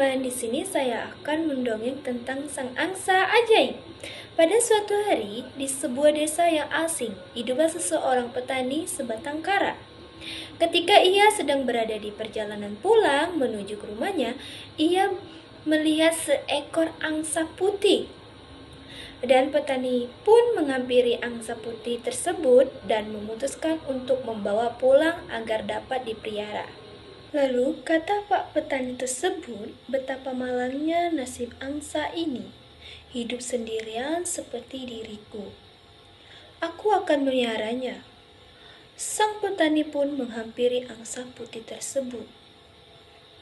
teman-teman, di sini saya akan mendongeng tentang sang angsa ajaib. Pada suatu hari, di sebuah desa yang asing, hiduplah seseorang petani sebatang kara. Ketika ia sedang berada di perjalanan pulang menuju ke rumahnya, ia melihat seekor angsa putih. Dan petani pun menghampiri angsa putih tersebut dan memutuskan untuk membawa pulang agar dapat dipelihara. Lalu kata Pak Petani tersebut, betapa malangnya nasib angsa ini. Hidup sendirian seperti diriku. Aku akan meliharanya. Sang petani pun menghampiri angsa putih tersebut,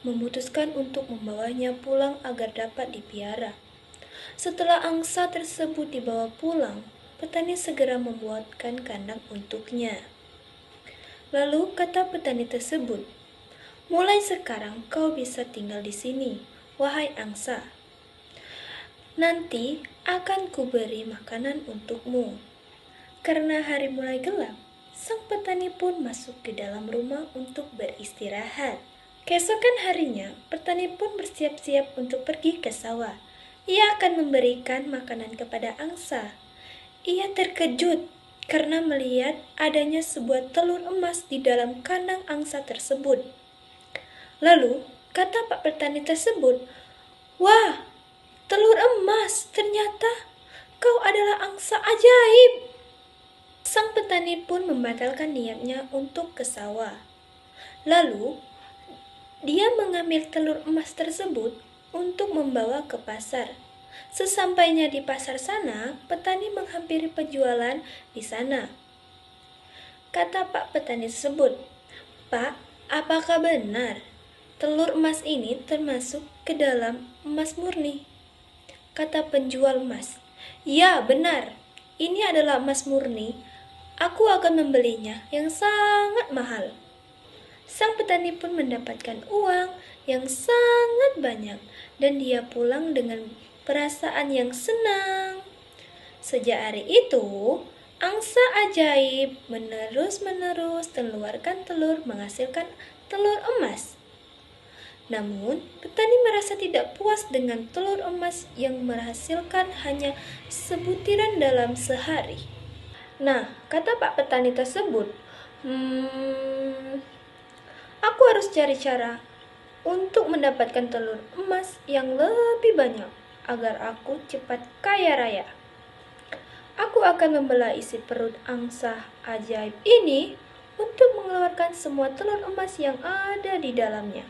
memutuskan untuk membawanya pulang agar dapat dipelihara. Setelah angsa tersebut dibawa pulang, petani segera membuatkan kandang untuknya. Lalu kata petani tersebut, "Mulai sekarang kau bisa tinggal di sini, wahai angsa. Nanti akan kuberi makanan untukmu." Karena hari mulai gelap, sang petani pun masuk ke dalam rumah untuk beristirahat. Keesokan harinya, petani pun bersiap-siap untuk pergi ke sawah. Ia akan memberikan makanan kepada angsa. Ia terkejut karena melihat adanya sebuah telur emas di dalam kandang angsa tersebut. Lalu, kata Pak Petani tersebut, "Wah, telur emas, ternyata kau adalah angsa ajaib." Sang petani pun membatalkan niatnya untuk ke sawah. Lalu, dia mengambil telur emas tersebut untuk membawa ke pasar. Sesampainya di pasar sana, petani menghampiri penjualan di sana. Kata Pak Petani tersebut, "Pak, apakah benar telur emas ini termasuk ke dalam emas murni?" Kata penjual emas, "Ya, benar. Ini adalah emas murni. Aku akan membelinya yang sangat mahal." Sang petani pun mendapatkan uang yang sangat banyak dan dia pulang dengan perasaan yang senang. Sejak hari itu, angsa ajaib menerus-menerus mengeluarkan telur menghasilkan telur emas. Namun, petani merasa tidak puas dengan telur emas yang menghasilkan hanya sebutiran dalam sehari. Nah, kata Pak Petani tersebut, aku harus cari cara untuk mendapatkan telur emas yang lebih banyak agar aku cepat kaya raya. Aku akan membelah isi perut angsa ajaib ini untuk mengeluarkan semua telur emas yang ada di dalamnya.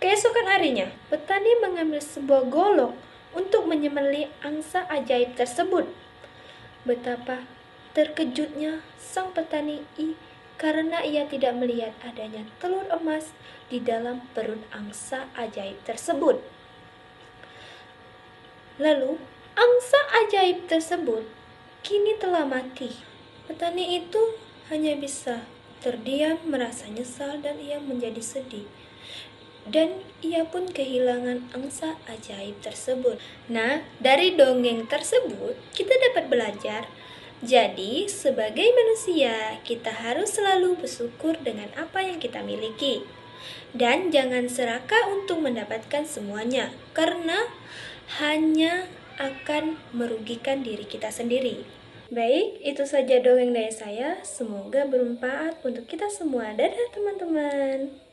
Keesokan harinya, petani mengambil sebuah golok untuk menyembelih angsa ajaib tersebut. Betapa terkejutnya sang petani karena ia tidak melihat adanya telur emas di dalam perut angsa ajaib tersebut. Lalu, angsa ajaib tersebut kini telah mati. Petani itu hanya bisa terdiam, merasa nyesal, dan ia menjadi sedih. Dan ia pun kehilangan angsa ajaib tersebut. Nah, dari dongeng tersebut kita dapat belajar, jadi sebagai manusia kita harus selalu bersyukur dengan apa yang kita miliki. Dan jangan serakah untuk mendapatkan semuanya, karena hanya akan merugikan diri kita sendiri. Baik, itu saja dongeng dari saya. Semoga bermanfaat untuk kita semua. Dadah teman-teman.